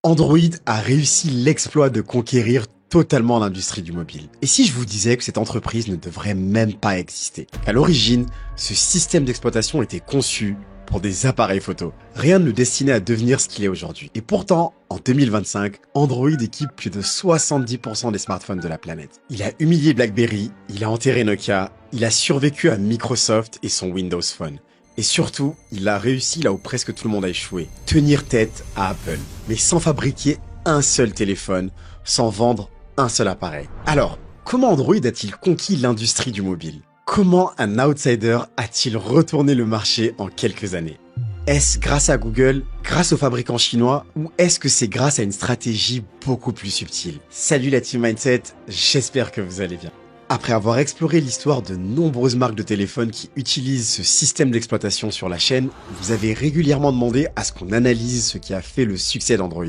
Android a réussi l'exploit de conquérir totalement l'industrie du mobile. Et si je vous disais que cette entreprise ne devrait même pas exister? À l'origine, ce système d'exploitation était conçu pour des appareils photo. Rien ne le destinait à devenir ce qu'il est aujourd'hui. Et pourtant, en 2025, Android équipe plus de 70% des smartphones de la planète. Il a humilié BlackBerry, il a enterré Nokia, il a survécu à Microsoft et son Windows Phone. Et surtout, il a réussi là où presque tout le monde a échoué. Tenir tête à Apple, mais sans fabriquer un seul téléphone, sans vendre un seul appareil. Alors, comment Android a-t-il conquis l'industrie du mobile? Comment un outsider a-t-il retourné le marché en quelques années? Est-ce grâce à Google, grâce aux fabricants chinois, ou est-ce que c'est grâce à une stratégie beaucoup plus subtile? Salut la Team Mindset, j'espère que vous allez bien. Après avoir exploré l'histoire de nombreuses marques de téléphones qui utilisent ce système d'exploitation sur la chaîne, vous avez régulièrement demandé à ce qu'on analyse ce qui a fait le succès d'Android.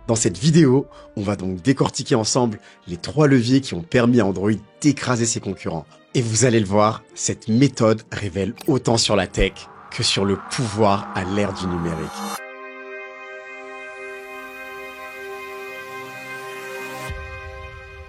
Dans cette vidéo, on va donc décortiquer ensemble les 3 leviers qui ont permis à Android d'écraser ses concurrents. Et vous allez le voir, cette méthode révèle autant sur la tech que sur le pouvoir à l'ère du numérique.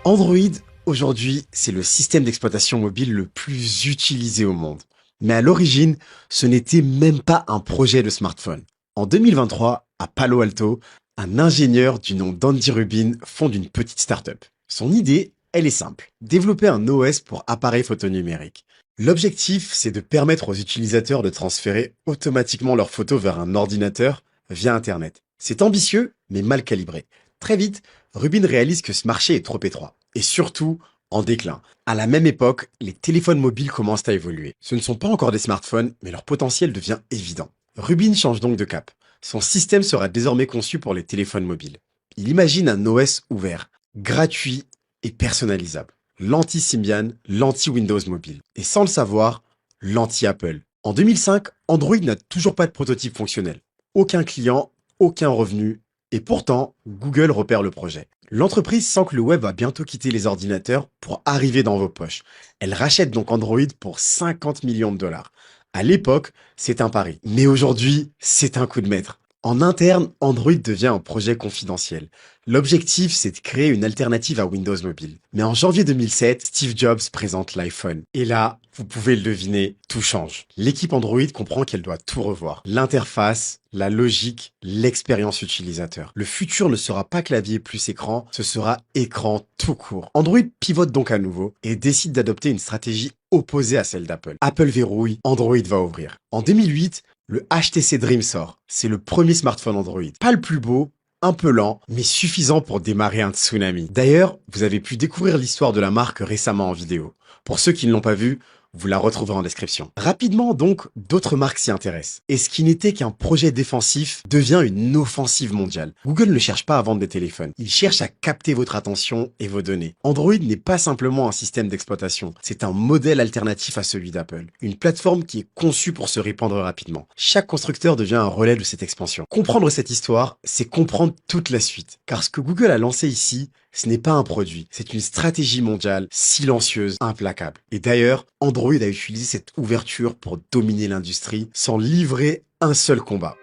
Android, aujourd'hui, c'est le système d'exploitation mobile le plus utilisé au monde. Mais à l'origine, ce n'était même pas un projet de smartphone. En 2023, à Palo Alto, un ingénieur du nom d'Andy Rubin fonde une petite start-up. Son idée, elle est simple. Développer un OS pour appareils photo numériques. L'objectif, c'est de permettre aux utilisateurs de transférer automatiquement leurs photos vers un ordinateur via Internet. C'est ambitieux, mais mal calibré. Très vite, Rubin réalise que ce marché est trop étroit. Et surtout, en déclin. À la même époque, les téléphones mobiles commencent à évoluer. Ce ne sont pas encore des smartphones, mais leur potentiel devient évident. Rubin change donc de cap. Son système sera désormais conçu pour les téléphones mobiles. Il imagine un OS ouvert, gratuit et personnalisable. L'anti-Symbian, l'anti-Windows mobile. Et sans le savoir, l'anti-Apple. En 2005, Android n'a toujours pas de prototype fonctionnel. Aucun client, aucun revenu. Et pourtant, Google repère le projet. L'entreprise sent que le web va bientôt quitter les ordinateurs pour arriver dans vos poches. Elle rachète donc Android pour 50 millions de dollars. À l'époque, c'est un pari. Mais aujourd'hui, c'est un coup de maître. En interne, Android devient un projet confidentiel. L'objectif, c'est de créer une alternative à Windows Mobile. Mais en janvier 2007, Steve Jobs présente l'iPhone. Et là, vous pouvez le deviner, tout change. L'équipe Android comprend qu'elle doit tout revoir. L'interface, la logique, l'expérience utilisateur. Le futur ne sera pas clavier plus écran, ce sera écran tout court. Android pivote donc à nouveau et décide d'adopter une stratégie opposée à celle d'Apple. Apple verrouille, Android va ouvrir. En 2008, le HTC Dream sort. C'est le premier smartphone Android. Pas le plus beau, un peu lent, mais suffisant pour démarrer un tsunami. D'ailleurs, vous avez pu découvrir l'histoire de la marque récemment en vidéo. Pour ceux qui ne l'ont pas vu, vous la retrouverez en description. Rapidement donc, d'autres marques s'y intéressent. Et ce qui n'était qu'un projet défensif devient une offensive mondiale. Google ne cherche pas à vendre des téléphones. Il cherche à capter votre attention et vos données. Android n'est pas simplement un système d'exploitation. C'est un modèle alternatif à celui d'Apple. Une plateforme qui est conçue pour se répandre rapidement. Chaque constructeur devient un relais de cette expansion. Comprendre cette histoire, c'est comprendre toute la suite. Car ce que Google a lancé ici, ce n'est pas un produit, c'est une stratégie mondiale, silencieuse, implacable. Et d'ailleurs, Android a utilisé cette ouverture pour dominer l'industrie sans livrer un seul combat.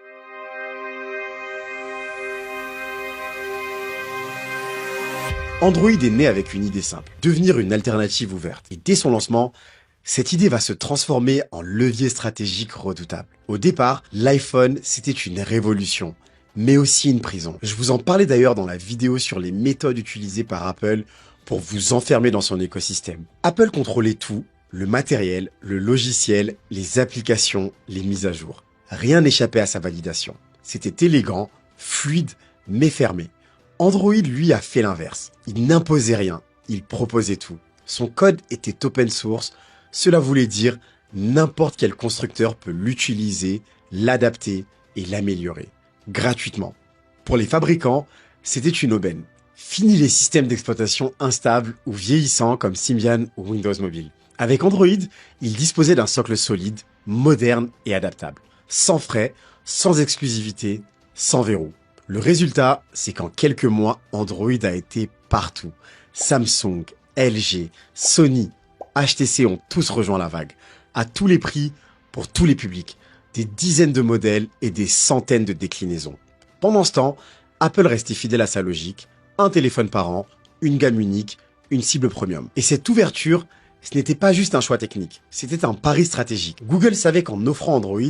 Android est né avec une idée simple, devenir une alternative ouverte. Et dès son lancement, cette idée va se transformer en levier stratégique redoutable. Au départ, l'iPhone, c'était une révolution, mais aussi une prison. Je vous en parlais d'ailleurs dans la vidéo sur les méthodes utilisées par Apple pour vous enfermer dans son écosystème. Apple contrôlait tout, le matériel, le logiciel, les applications, les mises à jour. Rien n'échappait à sa validation. C'était élégant, fluide, mais fermé. Android, lui, a fait l'inverse. Il n'imposait rien, il proposait tout. Son code était open source, cela voulait dire n'importe quel constructeur peut l'utiliser, l'adapter et l'améliorer. Gratuitement. Pour les fabricants, c'était une aubaine. Fini les systèmes d'exploitation instables ou vieillissants comme Symbian ou Windows Mobile. Avec Android, il disposait d'un socle solide, moderne et adaptable. Sans frais, sans exclusivité, sans verrou. Le résultat, c'est qu'en quelques mois, Android a été partout. Samsung, LG, Sony, HTC ont tous rejoint la vague. À tous les prix, pour tous les publics. Des dizaines de modèles et des centaines de déclinaisons. Pendant ce temps, Apple restait fidèle à sa logique, un téléphone par an, une gamme unique, une cible premium. Et cette ouverture, ce n'était pas juste un choix technique, c'était un pari stratégique. Google savait qu'en offrant Android,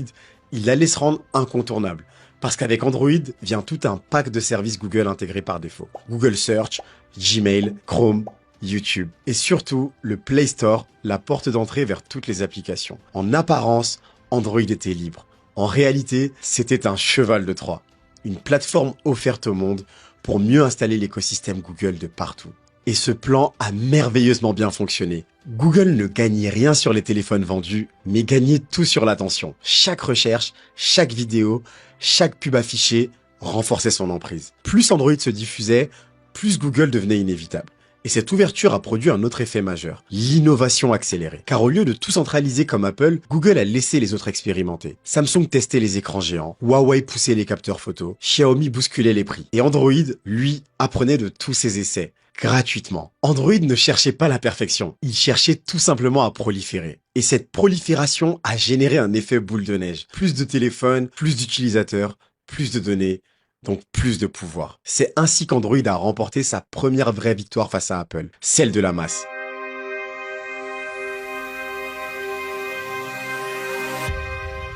il allait se rendre incontournable. Parce qu'avec Android vient tout un pack de services Google intégrés par défaut. Google Search, Gmail, Chrome, YouTube. Et surtout, le Play Store, la porte d'entrée vers toutes les applications. En apparence, Android était libre. En réalité, c'était un cheval de Troie. Une plateforme offerte au monde pour mieux installer l'écosystème Google de partout. Et ce plan a merveilleusement bien fonctionné. Google ne gagnait rien sur les téléphones vendus, mais gagnait tout sur l'attention. Chaque recherche, chaque vidéo, chaque pub affichée renforçait son emprise. Plus Android se diffusait, plus Google devenait inévitable. Et cette ouverture a produit un autre effet majeur, l'innovation accélérée. Car au lieu de tout centraliser comme Apple, Google a laissé les autres expérimenter. Samsung testait les écrans géants, Huawei poussait les capteurs photos, Xiaomi bousculait les prix. Et Android, lui, apprenait de tous ses essais, gratuitement. Android ne cherchait pas la perfection, il cherchait tout simplement à proliférer. Et cette prolifération a généré un effet boule de neige. Plus de téléphones, plus d'utilisateurs, plus de données, donc plus de pouvoir. C'est ainsi qu'Android a remporté sa première vraie victoire face à Apple, celle de la masse.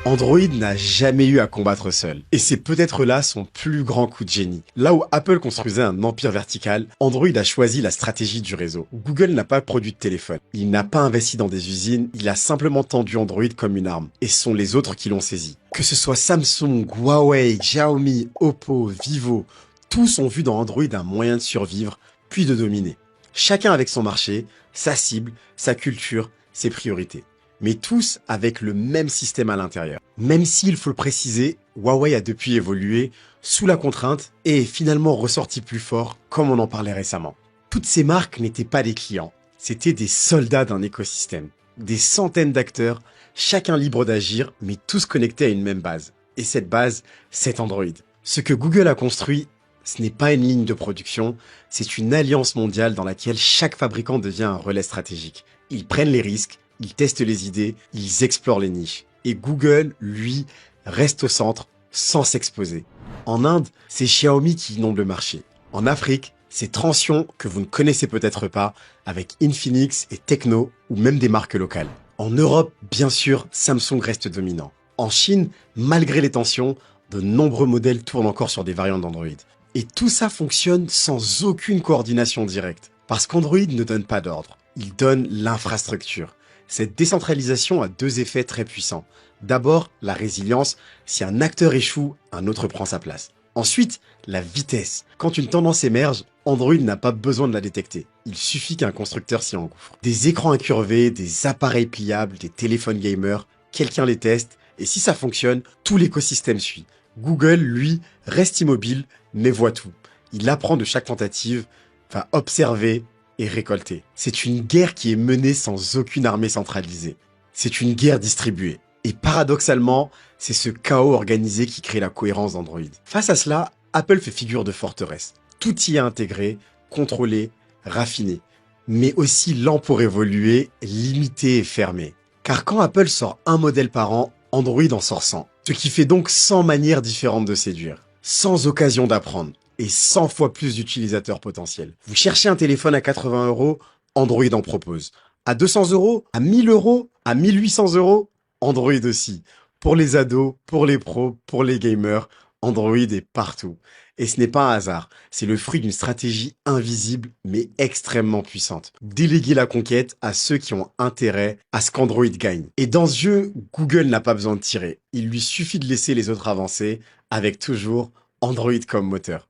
Android n'a jamais eu à combattre seul. Et c'est peut-être là son plus grand coup de génie. Là où Apple construisait un empire vertical, Android a choisi la stratégie du réseau. Google n'a pas produit de téléphone. Il n'a pas investi dans des usines, il a simplement tendu Android comme une arme. Et ce sont les autres qui l'ont saisi. Que ce soit Samsung, Huawei, Xiaomi, Oppo, Vivo, tous ont vu dans Android un moyen de survivre, puis de dominer. Chacun avec son marché, sa cible, sa culture, ses priorités. Mais tous avec le même système à l'intérieur. Même s'il faut le préciser, Huawei a depuis évolué sous la contrainte et est finalement ressorti plus fort, comme on en parlait récemment. Toutes ces marques n'étaient pas des clients, c'étaient des soldats d'un écosystème. Des centaines d'acteurs, chacun libre d'agir, mais tous connectés à une même base. Et cette base, c'est Android. Ce que Google a construit, ce n'est pas une ligne de production, c'est une alliance mondiale dans laquelle chaque fabricant devient un relais stratégique. Ils prennent les risques, ils testent les idées, ils explorent les niches. Et Google, lui, reste au centre sans s'exposer. En Inde, c'est Xiaomi qui inonde le marché. En Afrique, c'est Transsion, que vous ne connaissez peut-être pas, avec Infinix et Tecno, ou même des marques locales. En Europe, bien sûr, Samsung reste dominant. En Chine, malgré les tensions, de nombreux modèles tournent encore sur des variantes d'Android. Et tout ça fonctionne sans aucune coordination directe. Parce qu'Android ne donne pas d'ordre, il donne l'infrastructure. Cette décentralisation a deux effets très puissants. D'abord, la résilience. Si un acteur échoue, un autre prend sa place. Ensuite, la vitesse. Quand une tendance émerge, Android n'a pas besoin de la détecter. Il suffit qu'un constructeur s'y engouffre. Des écrans incurvés, des appareils pliables, des téléphones gamers, quelqu'un les teste, et si ça fonctionne, tout l'écosystème suit. Google, lui, reste immobile, mais voit tout. Il apprend de chaque tentative, va observer, et récolter. C'est une guerre qui est menée sans aucune armée centralisée. C'est une guerre distribuée. Et paradoxalement, c'est ce chaos organisé qui crée la cohérence d'Android. Face à cela, Apple fait figure de forteresse. Tout y est intégré, contrôlé, raffiné. Mais aussi lent pour évoluer, limité et fermé. Car quand Apple sort un modèle par an, Android en sort 100. Ce qui fait donc 100 manières différentes de séduire. Sans occasion d'apprendre. Et 100 fois plus d'utilisateurs potentiels. Vous cherchez un téléphone à 80 €, Android en propose. À 200 €, à 1000 €, à 1800 €, Android aussi. Pour les ados, pour les pros, pour les gamers, Android est partout. Et ce n'est pas un hasard, c'est le fruit d'une stratégie invisible mais extrêmement puissante. Déléguer la conquête à ceux qui ont intérêt à ce qu'Android gagne. Et dans ce jeu, Google n'a pas besoin de tirer. Il lui suffit de laisser les autres avancer avec toujours Android comme moteur.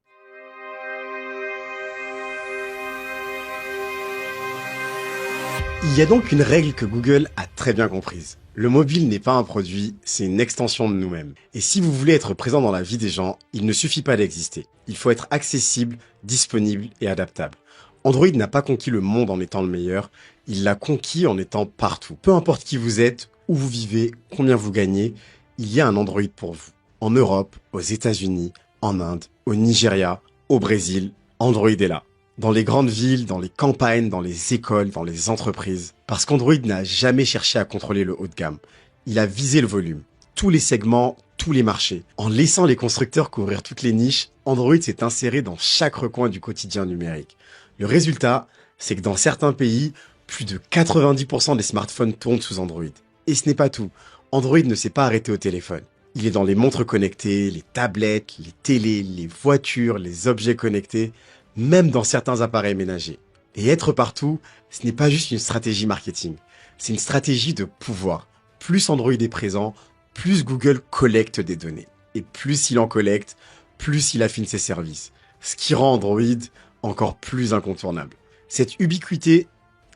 Il y a donc une règle que Google a très bien comprise. Le mobile n'est pas un produit, c'est une extension de nous-mêmes. Et si vous voulez être présent dans la vie des gens, il ne suffit pas d'exister. Il faut être accessible, disponible et adaptable. Android n'a pas conquis le monde en étant le meilleur, il l'a conquis en étant partout. Peu importe qui vous êtes, où vous vivez, combien vous gagnez, il y a un Android pour vous. En Europe, aux États-Unis, en Inde, au Nigeria, au Brésil, Android est là. Dans les grandes villes, dans les campagnes, dans les écoles, dans les entreprises. Parce qu'Android n'a jamais cherché à contrôler le haut de gamme. Il a visé le volume. tous les segments, tous les marchés. En laissant les constructeurs couvrir toutes les niches, Android s'est inséré dans chaque recoin du quotidien numérique. Le résultat, c'est que dans certains pays, plus de 90% des smartphones tournent sous Android. Et ce n'est pas tout. Android ne s'est pas arrêté au téléphone. Il est dans les montres connectées, les tablettes, les télés, les voitures, les objets connectés, même dans certains appareils ménagers. Et être partout, ce n'est pas juste une stratégie marketing, c'est une stratégie de pouvoir. Plus Android est présent, plus Google collecte des données. Et plus il en collecte, plus il affine ses services. Ce qui rend Android encore plus incontournable. Cette ubiquité,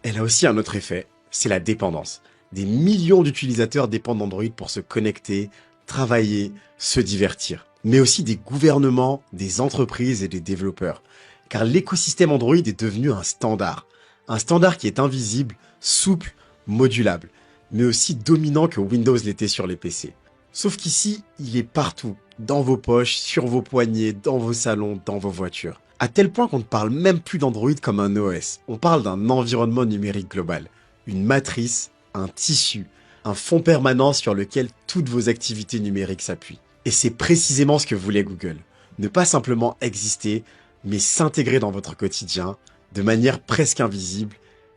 elle a aussi un autre effet, c'est la dépendance. Des millions d'utilisateurs dépendent d'Android pour se connecter, travailler, se divertir. Mais aussi des gouvernements, des entreprises et des développeurs. Car l'écosystème Android est devenu un standard. Un standard qui est invisible, souple, modulable, mais aussi dominant que Windows l'était sur les PC. Sauf qu'ici, il est partout, dans vos poches, sur vos poignets, dans vos salons, dans vos voitures. À tel point qu'on ne parle même plus d'Android comme un OS. On parle d'un environnement numérique global, une matrice, un tissu, un fond permanent sur lequel toutes vos activités numériques s'appuient. Et c'est précisément ce que voulait Google. Ne pas simplement exister, mais s'intégrer dans votre quotidien, de manière presque invisible,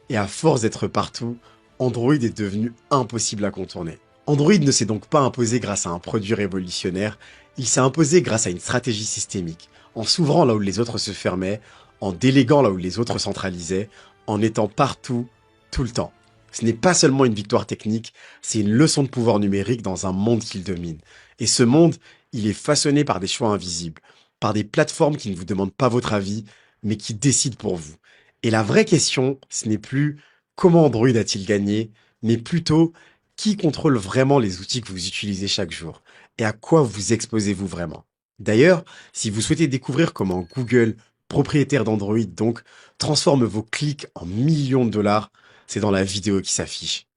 et à force d'être partout, Android est devenu impossible à contourner. Android ne s'est donc pas imposé grâce à un produit révolutionnaire, il s'est imposé grâce à une stratégie systémique, en s'ouvrant là où les autres se fermaient, en déléguant là où les autres centralisaient, en étant partout, tout le temps. Ce n'est pas seulement une victoire technique, c'est une leçon de pouvoir numérique dans un monde qu'il domine. Et ce monde, il est façonné par des choix invisibles, par des plateformes qui ne vous demandent pas votre avis, mais qui décident pour vous. Et la vraie question, ce n'est plus comment Android a-t-il gagné, mais plutôt qui contrôle vraiment les outils que vous utilisez chaque jour et à quoi vous exposez-vous vraiment. D'ailleurs, si vous souhaitez découvrir comment Google, propriétaire d'Android donc, transforme vos clics en millions de dollars, c'est dans la vidéo qui s'affiche.